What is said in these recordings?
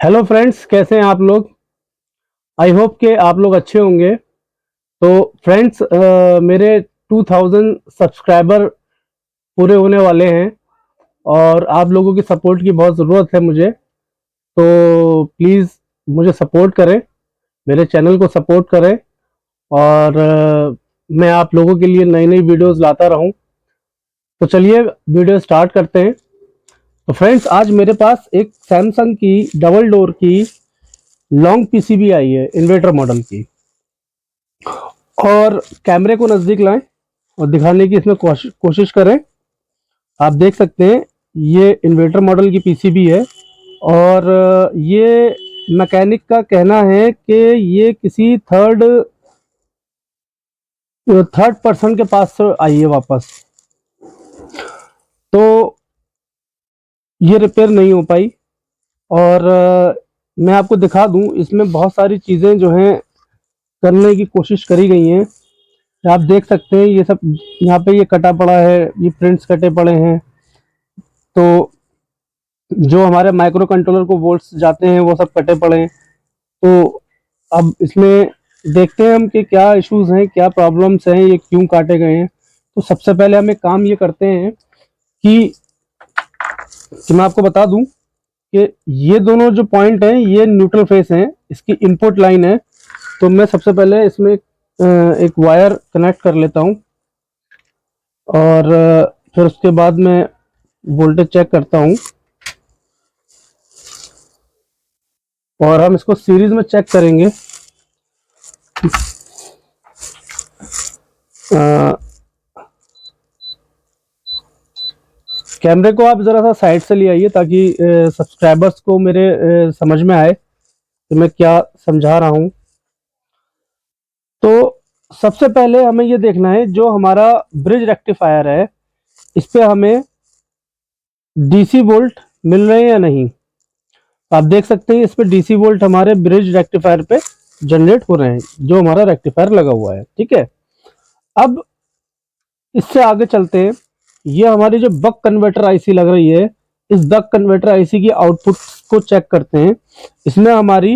Hello friends, कैसे हैं आप लोग। आई होप के आप लोग अच्छे होंगे। तो फ्रेंड्स, मेरे 2000 सब्सक्राइबर पूरे होने वाले हैं और आप लोगों की सपोर्ट की बहुत ज़रूरत है मुझे। तो प्लीज़ मुझे सपोर्ट करें, मेरे चैनल को सपोर्ट करें और मैं आप लोगों के लिए नई नई वीडियोस लाता रहूं। तो चलिए वीडियो स्टार्ट करते हैं। तो फ्रेंड्स, आज मेरे पास एक सैमसंग की डबल डोर की लॉन्ग पीसीबी आई है इन्वर्टर मॉडल की। और कैमरे को नज़दीक लाएं और दिखाने की इसमें कोशिश करें। आप देख सकते हैं ये इन्वर्टर मॉडल की पीसीबी है और ये मैकेनिक का कहना है कि ये किसी थर्ड पर्सन के पास से आई है वापस। तो ये रिपेयर नहीं हो पाई और मैं आपको दिखा दूं, इसमें बहुत सारी चीज़ें जो हैं करने की कोशिश करी गई हैं। आप देख सकते हैं ये सब यहाँ पे ये कटा पड़ा है, ये प्रिंट्स कटे पड़े हैं। तो जो हमारे माइक्रो कंट्रोलर को वोल्ट्स जाते हैं वो सब कटे पड़े हैं। तो अब इसमें देखते हैं हम कि क्या इश्यूज हैं, क्या प्रॉब्लम्स हैं, ये क्यों काटे गए हैं। तो सबसे पहले हम एक काम ये करते हैं कि मैं आपको बता दूं कि ये दोनों जो पॉइंट हैं ये न्यूट्रल फेस हैं, इसकी इनपुट लाइन है। तो मैं सबसे पहले इसमें एक वायर कनेक्ट कर लेता हूं और फिर उसके बाद मैं वोल्टेज चेक करता हूं और हम इसको सीरीज में चेक करेंगे। कैमरे को आप ज़रा सा साइड से ले आइए ताकि सब्सक्राइबर्स को मेरे समझ में आए कि मैं क्या समझा रहा हूं। तो सबसे पहले हमें ये देखना है जो हमारा ब्रिज रेक्टिफायर है, इस पे हमें डीसी वोल्ट मिल रहे हैं या नहीं। आप देख सकते हैं इस पे डीसी वोल्ट हमारे ब्रिज रेक्टिफायर पे जनरेट हो रहे हैं, जो हमारा रेक्टिफायर लगा हुआ है। ठीक है, अब इससे आगे चलते हैं। ये हमारी जो बक कन्वर्टर आईसी लग रही है, इस बक कन्वर्टर आईसी की आउटपुट को चेक करते हैं। इसमें हमारी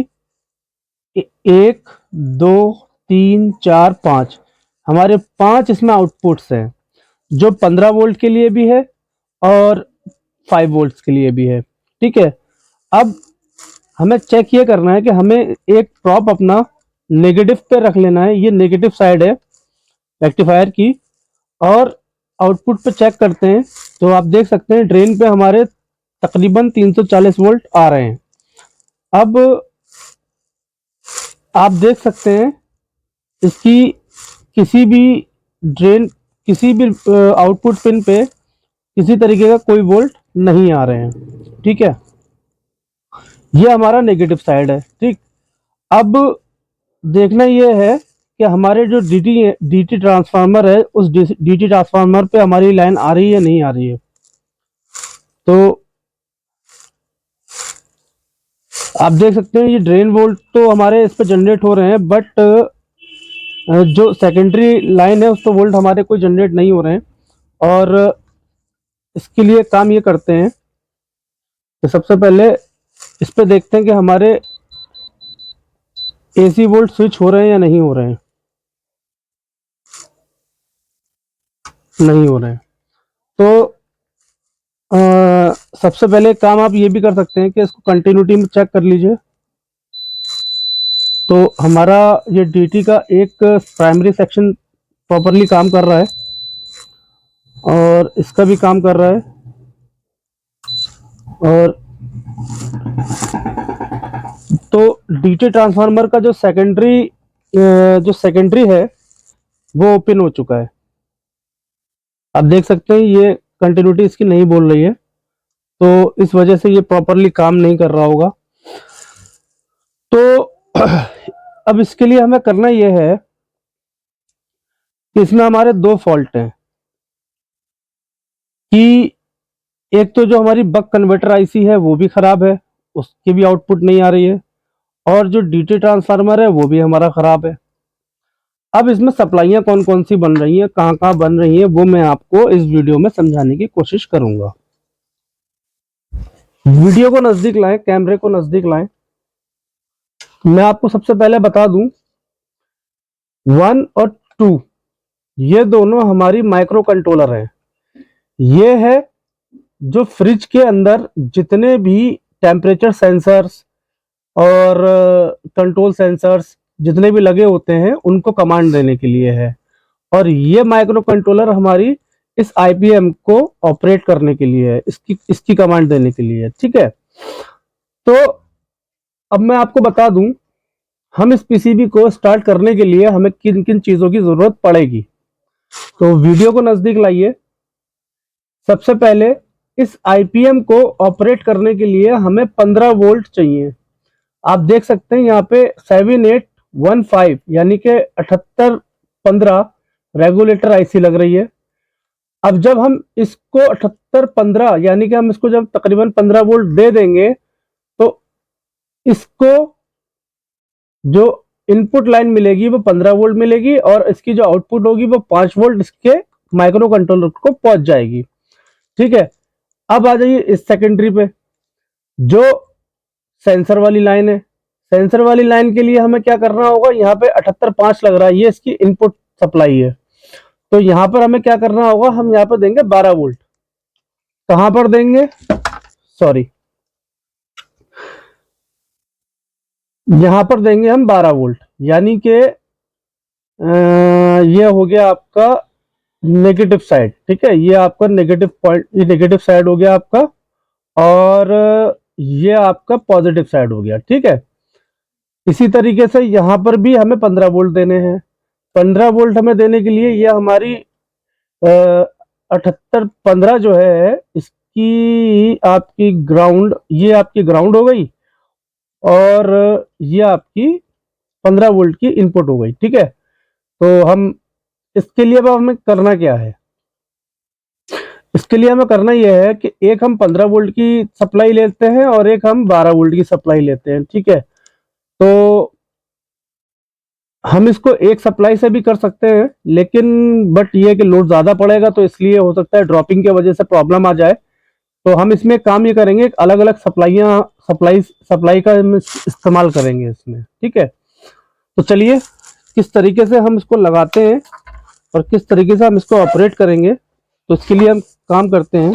1 2 3 4 5 हमारे 5 इसमें आउटपुट्स हैं, जो 15 वोल्ट के लिए भी है और 5 वोल्ट के लिए भी है। ठीक है, अब हमें चेक ये करना है कि हमें एक प्रॉप अपना नेगेटिव पे रख लेना है। ये नेगेटिव साइड है रेक्टिफायर की, और आउटपुट पे चेक करते हैं तो आप देख सकते हैं ड्रेन पे हमारे तकरीबन 340 वोल्ट आ रहे हैं। अब आप देख सकते हैं इसकी किसी भी किसी भी आउटपुट पिन पे किसी तरीके का कोई वोल्ट नहीं आ रहे हैं। ठीक है, ये हमारा नेगेटिव साइड है। ठीक, अब देखना ये है कि हमारे जो डीटी ट्रांसफार्मर है, उस डीटी ट्रांसफार्मर पे हमारी लाइन आ रही है नहीं आ रही है। तो आप देख सकते हैं ये ड्रेन वोल्ट तो हमारे इस पे जनरेट हो रहे हैं, बट जो सेकेंडरी लाइन है उस पर वोल्ट हमारे कोई जनरेट नहीं हो रहे हैं। और इसके लिए काम ये करते हैं कि सबसे पहले इस पे देखते हैं कि हमारे एसी वोल्ट स्विच हो रहे हैं या नहीं हो रहे हैं। नहीं हो रहे हैं तो सबसे पहले काम आप ये भी कर सकते हैं कि इसको कंटिन्यूटी में चेक कर लीजिए। तो हमारा ये डीटी का एक प्राइमरी सेक्शन प्रॉपरली काम कर रहा है और इसका भी काम कर रहा है, और तो डीटी ट्रांसफार्मर का जो सेकेंडरी है वो ओपन हो चुका है। आप देख सकते हैं ये कंटिन्यूटी इसकी नहीं बोल रही है, तो इस वजह से ये प्रॉपरली काम नहीं कर रहा होगा। तो अब इसके लिए हमें करना ये है कि इसमें हमारे दो फॉल्ट हैं कि एक तो जो हमारी बक कन्वर्टर आईसी है वो भी खराब है, उसकी भी आउटपुट नहीं आ रही है, और जो डीटी ट्रांसफार्मर है वो भी हमारा खराब है। अब इसमें सप्लाइयाँ कौन कौन सी बन रही हैं, कहाँ कहाँ बन रही हैं, वो मैं आपको इस वीडियो में समझाने की कोशिश करूंगा। वीडियो को नजदीक लाएं, कैमरे को नजदीक लाएं मैं आपको सबसे पहले बता दूं, 1 और 2 ये दोनों हमारी माइक्रो कंट्रोलर हैं। ये है जो फ्रिज के अंदर जितने भी टेम्परेचर सेंसर्स और कंट्रोल सेंसर्स जितने भी लगे होते हैं उनको कमांड देने के लिए है। और ये माइक्रो कंट्रोलर हमारी इस आईपीएम को ऑपरेट करने के लिए है, इसकी इसकी कमांड देने के लिए है। ठीक है, तो अब मैं आपको बता दूं, हम इस पीसीबी को स्टार्ट करने के लिए हमें किन किन चीजों की जरूरत पड़ेगी। तो वीडियो को नजदीक लाइए। सबसे पहले इस आईपीएम को ऑपरेट करने के लिए हमें 15 वोल्ट चाहिए। आप देख सकते हैं यहाँ पे 7815 यानी कि 7815 रेगुलेटर आईसी लग रही है। अब जब हम इसको 7815 यानी कि हम इसको जब तकरीबन 15 वोल्ट दे देंगे तो इसको जो इनपुट लाइन मिलेगी वो 15 वोल्ट मिलेगी और इसकी जो आउटपुट होगी वो 5 वोल्ट इसके माइक्रो कंट्रोलर को पहुंच जाएगी। ठीक है, अब आ जाइए इस सेकेंडरी पे, जो सेंसर वाली लाइन है। सेंसर वाली लाइन के लिए हमें क्या करना होगा, यहाँ पे 78.5 लग रहा है, ये इसकी इनपुट सप्लाई है। तो यहाँ पर हमें क्या करना होगा, हम यहाँ पर देंगे 12 वोल्ट। कहां पर देंगे, सॉरी, यहां पर देंगे हम 12 वोल्ट, यानी कि ये हो गया आपका नेगेटिव साइड। ठीक है, ये आपका नेगेटिव पॉइंट, ये नेगेटिव साइड हो गया आपका, और ये आपका पॉजिटिव साइड हो गया। ठीक है, इसी तरीके से यहां पर भी हमें 15 वोल्ट देने हैं। 15 वोल्ट हमें देने के लिए ये हमारी 7815 जो है इसकी आपकी ग्राउंड, ये आपकी ग्राउंड हो गई और ये आपकी 15 वोल्ट की इनपुट हो गई। ठीक है, तो हम इसके लिए अब हमें करना क्या है, इसके लिए हमें करना यह है कि एक हम 15 वोल्ट की सप्लाई लेते हैं और एक हम 12 वोल्ट की सप्लाई लेते हैं। ठीक है, तो हम इसको एक सप्लाई से भी कर सकते हैं, लेकिन बट ये कि लोड ज्यादा पड़ेगा, तो इसलिए हो सकता है ड्रॉपिंग की वजह से प्रॉब्लम आ जाए। तो हम इसमें काम ये करेंगे, अलग अलग सप्लाई का हम इस्तेमाल करेंगे इसमें। ठीक है, तो चलिए किस तरीके से हम इसको लगाते हैं और किस तरीके से हम इसको ऑपरेट करेंगे, तो इसके लिए हम काम करते हैं।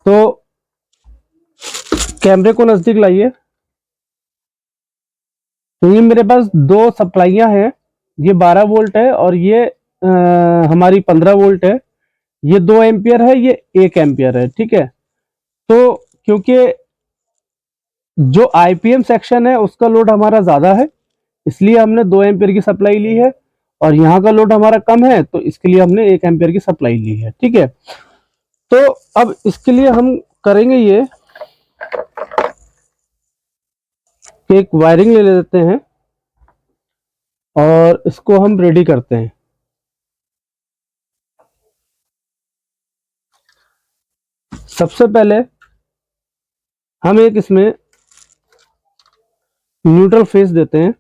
तो कैमरे को नजदीक लाइए। तो ये मेरे पास दो सप्लाइयां हैं, ये 12 वोल्ट है और ये हमारी 15 वोल्ट है। ये 2 एम्पियर है, ये 1 एम्पियर है। ठीक है, तो क्योंकि जो आईपीएम सेक्शन है उसका लोड हमारा ज्यादा है, इसलिए हमने 2 एम्पियर की सप्लाई ली है, और यहाँ का लोड हमारा कम है तो इसके लिए हमने 1 एम्पियर की सप्लाई ली है। ठीक है, तो अब इसके लिए हम करेंगे ये कि एक वायरिंग ले लेते हैं और इसको हम रेडी करते हैं। सबसे पहले हम एक इसमें न्यूट्रल फेस देते हैं।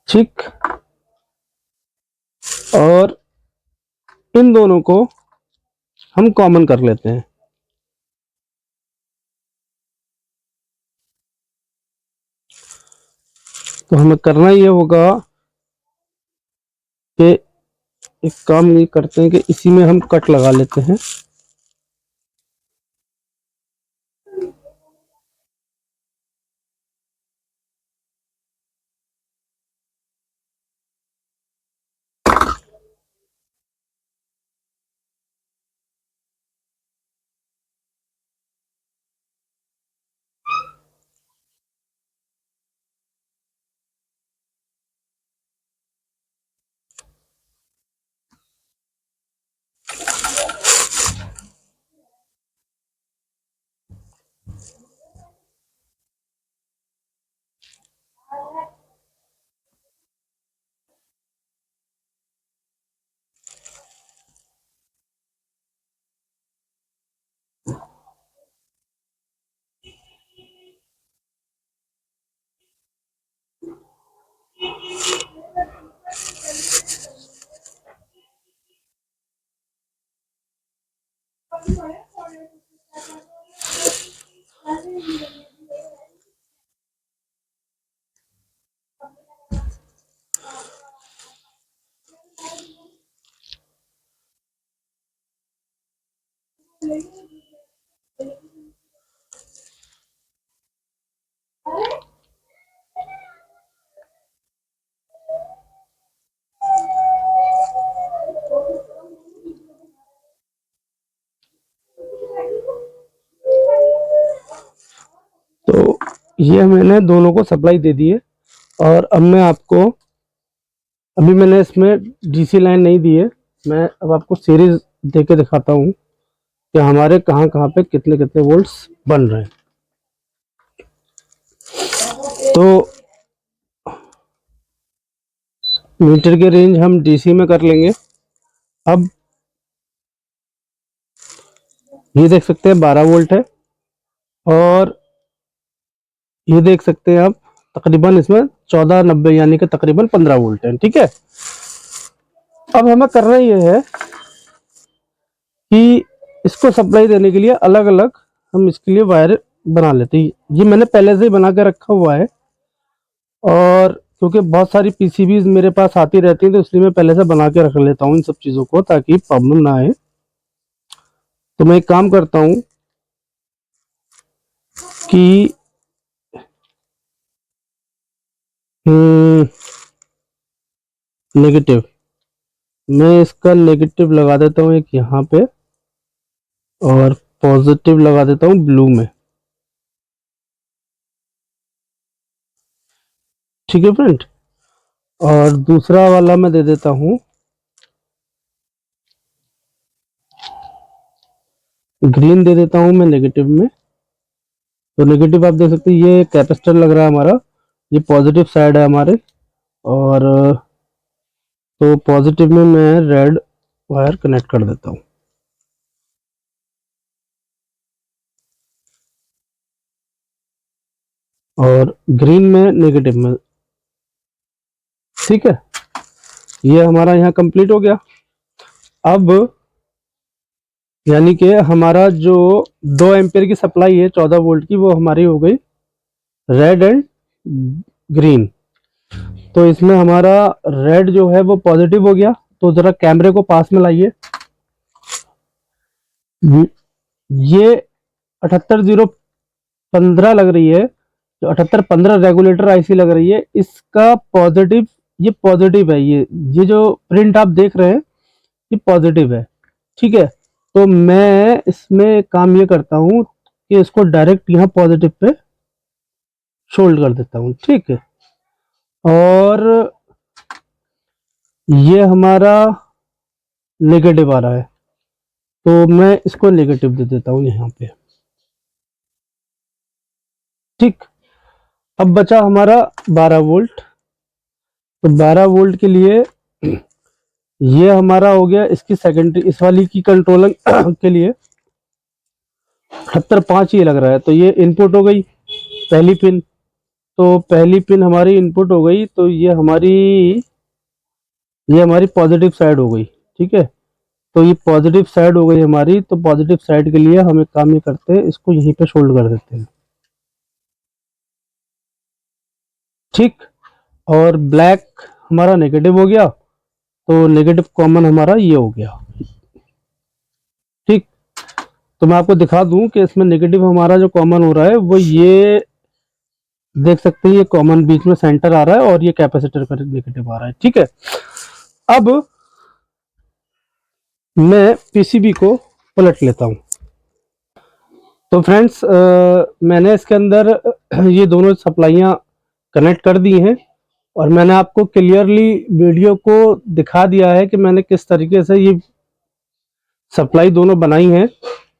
ठीक, और इन दोनों को हम कॉमन कर लेते हैं। तो हमें करना ये होगा कि एक काम ये करते हैं कि इसी में हम कट लगा लेते हैं। तो ये मैंने दोनों को सप्लाई दे दी है। और अब मैं आपको, अभी मैंने इसमें डीसी लाइन नहीं दी है, मैं अब आपको सीरीज दे के दिखाता हूँ कि हमारे कहाँ कहाँ पे कितने कितने वोल्ट्स बन रहे हैं। तो मीटर के रेंज हम डीसी में कर लेंगे। अब ये देख सकते हैं 12 वोल्ट है, और ये देख सकते हैं आप तकरीबन इसमें 1490 यानी कि तकरीबन 15 वोल्ट है। ठीक है, अब हमें करना ये है कि इसको सप्लाई देने के लिए अलग अलग हम इसके लिए वायर बना लेते हैं। ये मैंने पहले से ही बना के रखा हुआ है, और क्योंकि बहुत सारी पीसीबीज मेरे पास आती रहती हैं तो इसलिए मैं पहले से बना के रख लेता हूँ इन सब चीज़ों को, ताकि प्रॉब्लम ना आए। तो मैं एक काम करता हूँ कि नेगेटिव, मैं इसका नेगेटिव लगा देता हूँ एक यहाँ पे, और पॉजिटिव लगा देता हूँ ब्लू में। ठीक है फ्रेंड, और दूसरा वाला मैं दे देता हूँ ग्रीन, दे देता हूँ मैं नेगेटिव में। तो नेगेटिव आप देख सकते हैं ये कैपेसिटर लग रहा है हमारा, ये पॉजिटिव साइड है हमारे। और तो पॉजिटिव में मैं रेड वायर कनेक्ट कर देता हूँ, और ग्रीन में नेगेटिव में। ठीक है, ये हमारा यहाँ कंप्लीट हो गया। अब यानी कि हमारा जो 2 एम्पियर की सप्लाई है 14 वोल्ट की, वो हमारी हो गई रेड एंड ग्रीन। तो इसमें हमारा रेड जो है वो पॉजिटिव हो गया। तो जरा कैमरे को पास में लाइए। ये 78015 लग रही है, जो 7815 रेगुलेटर आईसी लग रही है, इसका पॉजिटिव, ये पॉजिटिव है। ये जो प्रिंट आप देख रहे हैं ये पॉजिटिव है। ठीक है, तो मैं इसमें काम ये करता हूँ कि इसको डायरेक्ट यहाँ पॉजिटिव पे शोल्ड कर देता हूँ। ठीक है, और ये हमारा नेगेटिव आ रहा है, तो मैं इसको नेगेटिव दे देता हूँ यहाँ पे। ठीक, अब बचा हमारा 12 वोल्ट। तो 12 वोल्ट के लिए ये हमारा हो गया इसकी सेकेंडरी, इस वाली की कंट्रोलिंग के लिए 78.5 ये लग रहा है। तो ये इनपुट हो गई पहली पिन। तो पहली पिन हमारी इनपुट हो गई, तो ये हमारी पॉजिटिव साइड हो गई। ठीक है, तो ये पॉजिटिव साइड हो गई हमारी। तो पॉजिटिव साइड के लिए हम एक काम ये करते हैं, इसको यहीं पे शोल्ड कर देते हैं। ठीक, और ब्लैक हमारा नेगेटिव हो गया, तो नेगेटिव कॉमन हमारा ये हो गया। ठीक, तो मैं आपको दिखा दूं कि इसमें नेगेटिव हमारा जो कॉमन हो रहा है वो ये देख सकते हैं, ये कॉमन बीच में सेंटर आ रहा है, और ये कैपेसिटर का नेगेटिव आ रहा है। ठीक है, अब मैं पीसीबी को पलट लेता हूं। तो फ्रेंड्स, मैंने इसके अंदर ये दोनों सप्लाइयाँ कनेक्ट कर दी हैं, और मैंने आपको क्लियरली वीडियो को दिखा दिया है कि मैंने किस तरीके से ये सप्लाई दोनों बनाई है,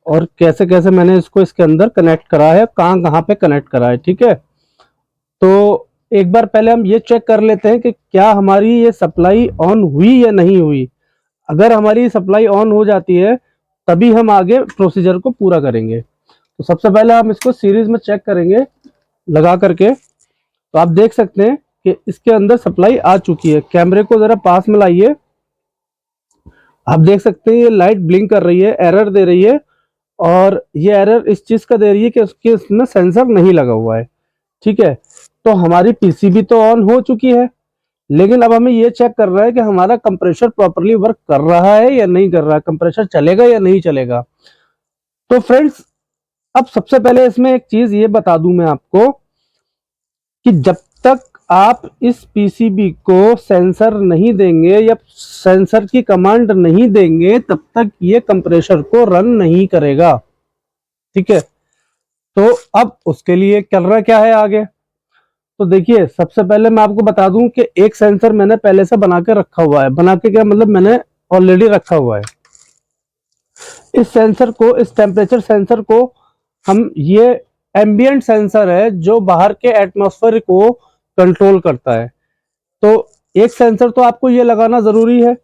और कैसे कैसे मैंने इसको इसके अंदर कनेक्ट करा है, कहाँ कहाँ पे कनेक्ट करा है। ठीक है, तो एक बार पहले हम ये चेक कर लेते हैं कि क्या हमारी ये सप्लाई ऑन हुई या नहीं हुई। अगर हमारी सप्लाई ऑन हो जाती है तभी हम आगे प्रोसीजर को पूरा करेंगे। तो सबसे पहले हम इसको सीरीज में चेक करेंगे लगा करके। तो आप देख सकते हैं कि इसके अंदर सप्लाई आ चुकी है। कैमरे को जरा पास में लाइए, आप देख सकते हैं ये लाइट ब्लिंक कर रही है, एरर दे रही है, और ये एरर इस चीज का दे रही है कि उसके इसमें सेंसर नहीं लगा हुआ है। ठीक है, तो हमारी पीसीबी तो ऑन हो चुकी है, लेकिन अब हमें ये चेक कर रहा है कि हमारा कंप्रेसर प्रॉपरली वर्क कर रहा है या नहीं कर रहा है, कंप्रेसर चलेगा या नहीं चलेगा। तो फ्रेंड्स, अब सबसे पहले इसमें एक चीज ये बता दूं मैं आपको कि जब तक आप इस पीसीबी को सेंसर नहीं देंगे या सेंसर की कमांड नहीं देंगे, तब तक ये कंप्रेसर को रन नहीं करेगा। ठीक है, तो अब उसके लिए करना क्या है आगे। तो देखिए, सबसे पहले मैं आपको बता दूं कि एक सेंसर मैंने पहले से बना के रखा हुआ है। बना के क्या मतलब, मैंने ऑलरेडी रखा हुआ है। इस सेंसर को, इस टेम्परेचर सेंसर को हम, ये एम्बियंट सेंसर है जो बाहर के एटमॉस्फेयर को कंट्रोल करता है। तो एक सेंसर तो आपको ये लगाना जरूरी है।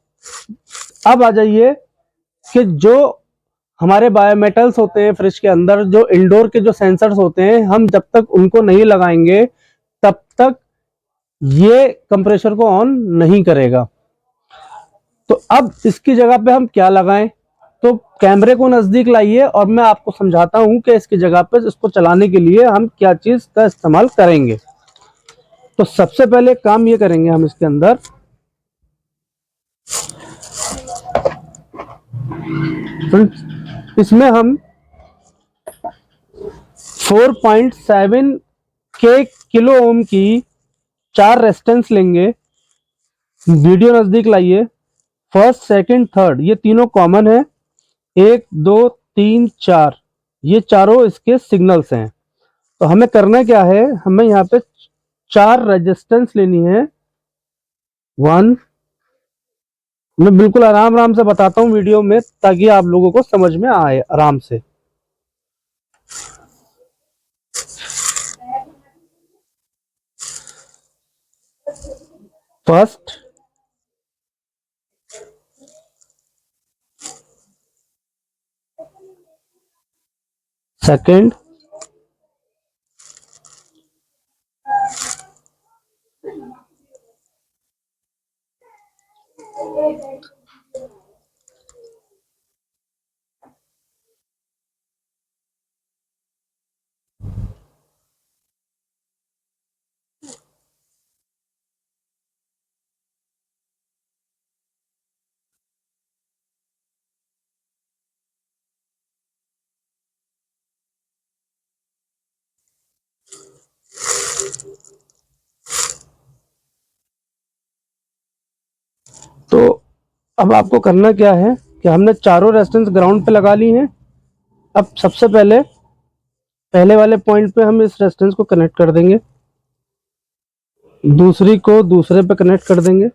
अब आ जाइए कि जो हमारे बायोमेटल्स होते हैं फ्रिज के अंदर, जो इंडोर के जो सेंसर्स होते हैं, हम जब तक उनको नहीं लगाएंगे तब तक ये कंप्रेसर को ऑन नहीं करेगा। तो अब इसकी जगह पे हम क्या लगाएं, तो कैमरे को नजदीक लाइए और मैं आपको समझाता हूं कि इसकी जगह पे इसको चलाने के लिए हम क्या चीज का इस्तेमाल करेंगे। तो सबसे पहले काम ये करेंगे हम इसके अंदर, इसमें हम 4.7 के किलो ओम की 4 रेजिस्टेंस लेंगे। वीडियो नजदीक लाइए। फर्स्ट, सेकंड, थर्ड, ये तीनों कॉमन है। 1 2 3 4, ये चारों इसके सिग्नल्स हैं। तो हमें करना क्या है, हमें यहाँ पे 4 रेजिस्टेंस लेनी है। 1, मैं बिल्कुल आराम आराम से बताता हूँ वीडियो में, ताकि आप लोगों को समझ में आए आराम से। फर्स्ट, सेकंड, तो अब आपको करना क्या है कि हमने चारों रेजिस्टेंस ग्राउंड पे लगा ली हैं। अब सबसे पहले पहले वाले पॉइंट पे हम इस रेजिस्टेंस को कनेक्ट कर देंगे, दूसरी को दूसरे पे कनेक्ट कर देंगे,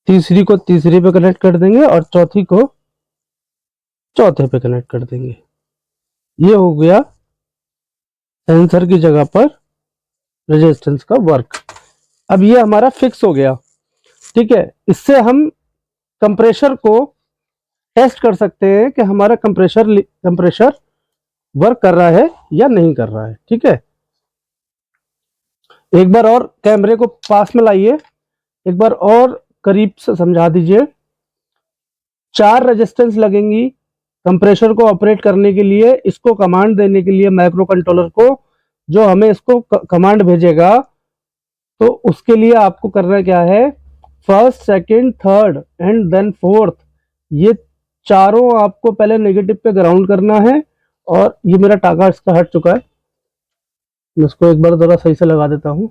तीसरी को तीसरी पे कनेक्ट कर देंगे और चौथी को चौथे पे कनेक्ट कर देंगे। ये हो गया सेंसर की जगह पर रेजिस्टेंस का वर्क। अब ये हमारा फिक्स हो गया। ठीक है, इससे हम कंप्रेसर को टेस्ट कर सकते हैं कि हमारा कंप्रेसर वर्क कर रहा है या नहीं कर रहा है। ठीक है, एक बार और कैमरे को पास में लाइए, एक बार और करीब से समझा दीजिए। 4 रेजिस्टेंस लगेंगी कंप्रेसर को ऑपरेट करने के लिए, इसको कमांड देने के लिए माइक्रो कंट्रोलर को, जो हमें इसको कमांड भेजेगा। तो उसके लिए आपको करना क्या है, first, second, third and then fourth, ये चारों आपको पहले नेगेटिव पे ग्राउंड करना है। और ये मेरा टाका इसका हट चुका है, मैं इसको एक बार जरा सही से लगा देता हूं।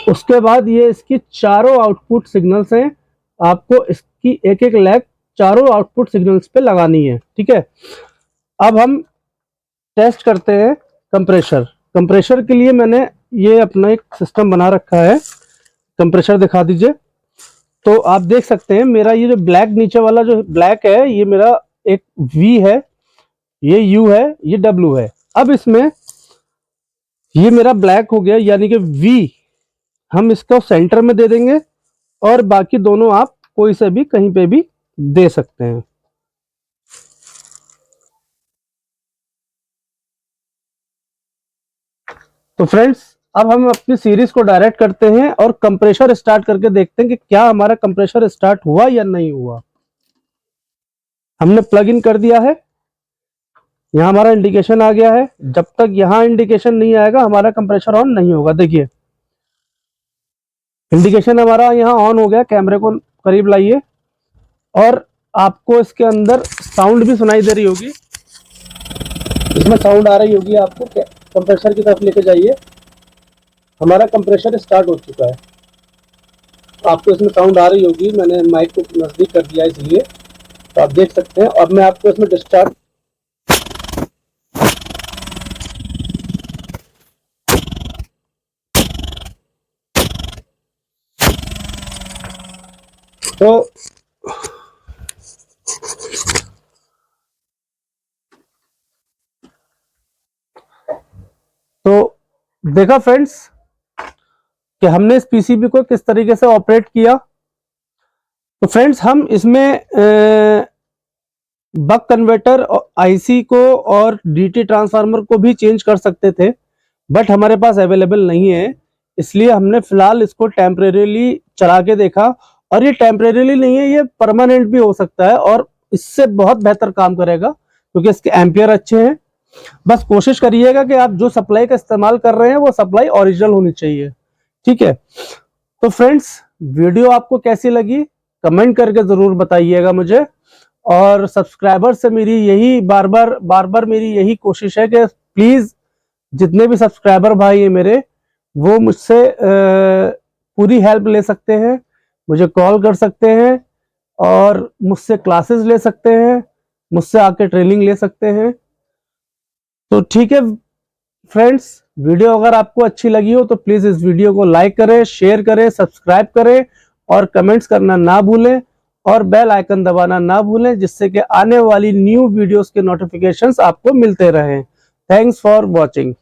उसके बाद ये इसकी चारों आउटपुट सिग्नल्स हैं, आपको इसकी एक एक लैग चारों आउटपुट सिग्नल्स पे लगानी है। ठीक है, अब हम टेस्ट करते हैं कंप्रेसर। कंप्रेसर के लिए मैंने ये अपना एक सिस्टम बना रखा है। कंप्रेसर दिखा दीजिए। तो आप देख सकते हैं मेरा ये जो ब्लैक नीचे वाला जो ब्लैक है, ये मेरा एक V है, ये U है, ये W है। अब इसमें ये मेरा ब्लैक हो गया, यानी कि V हम इसको सेंटर में दे देंगे और बाकी दोनों आप कोई से भी कहीं पे भी दे सकते हैं। तो फ्रेंड्स, अब हम अपनी सीरीज को डायरेक्ट करते हैं और कंप्रेशर स्टार्ट करके देखते हैं कि क्या हमारा कंप्रेशर स्टार्ट हुआ या नहीं हुआ। हमने प्लग इन कर दिया है, यहाँ हमारा इंडिकेशन आ गया है। जब तक यहाँ इंडिकेशन नहीं आएगा हमारा कंप्रेशर ऑन नहीं होगा। देखिए इंडिकेशन हमारा यहाँ ऑन हो गया। कैमरे को करीब लाइए और आपको इसके अंदर साउंड भी सुनाई दे रही होगी, इसमें साउंड आ रही होगी आपको। कंप्रेसर की तरफ लेके जाइए, हमारा कंप्रेसर स्टार्ट हो चुका है। आपको इसमें साउंड आ रही होगी, मैंने माइक को नजदीक कर दिया इसलिए, तो आप देख सकते हैं। और मैं आपको इसमें डिस्चार्ज तो देखा फ्रेंड्स कि हमने इस पीसीबी को किस तरीके से ऑपरेट किया। तो फ्रेंड्स, हम इसमें बक कन्वर्टर आईसी को और डीटी ट्रांसफार्मर को भी चेंज कर सकते थे, बट हमारे पास अवेलेबल नहीं है, इसलिए हमने फिलहाल इसको टेम्परेरीली चला के देखा। और ये टेम्परेरीली नहीं है, ये परमानेंट भी हो सकता है और इससे बहुत बेहतर काम करेगा क्योंकि इसके एम्पियर अच्छे हैं। बस कोशिश करिएगा कि आप जो सप्लाई का इस्तेमाल कर रहे हैं वो सप्लाई ओरिजिनल होनी चाहिए, ठीक है। तो फ्रेंड्स, वीडियो आपको कैसी लगी कमेंट करके जरूर बताइएगा मुझे। और सब्सक्राइबर से मेरी यही बार बार मेरी यही कोशिश है कि प्लीज जितने भी सब्सक्राइबर भाई हैं मेरे, वो मुझसे पूरी हेल्प ले सकते हैं, मुझे कॉल कर सकते हैं और मुझसे क्लासेस ले सकते हैं, मुझसे आके ट्रेनिंग ले सकते हैं। तो ठीक है फ्रेंड्स, वीडियो अगर आपको अच्छी लगी हो तो प्लीज इस वीडियो को लाइक करें, शेयर करें, सब्सक्राइब करें और कमेंट्स करना ना भूलें और बेल आइकन दबाना ना भूलें, जिससे कि आने वाली न्यू वीडियोस के नोटिफिकेशंस आपको मिलते रहें। Thanks for watching.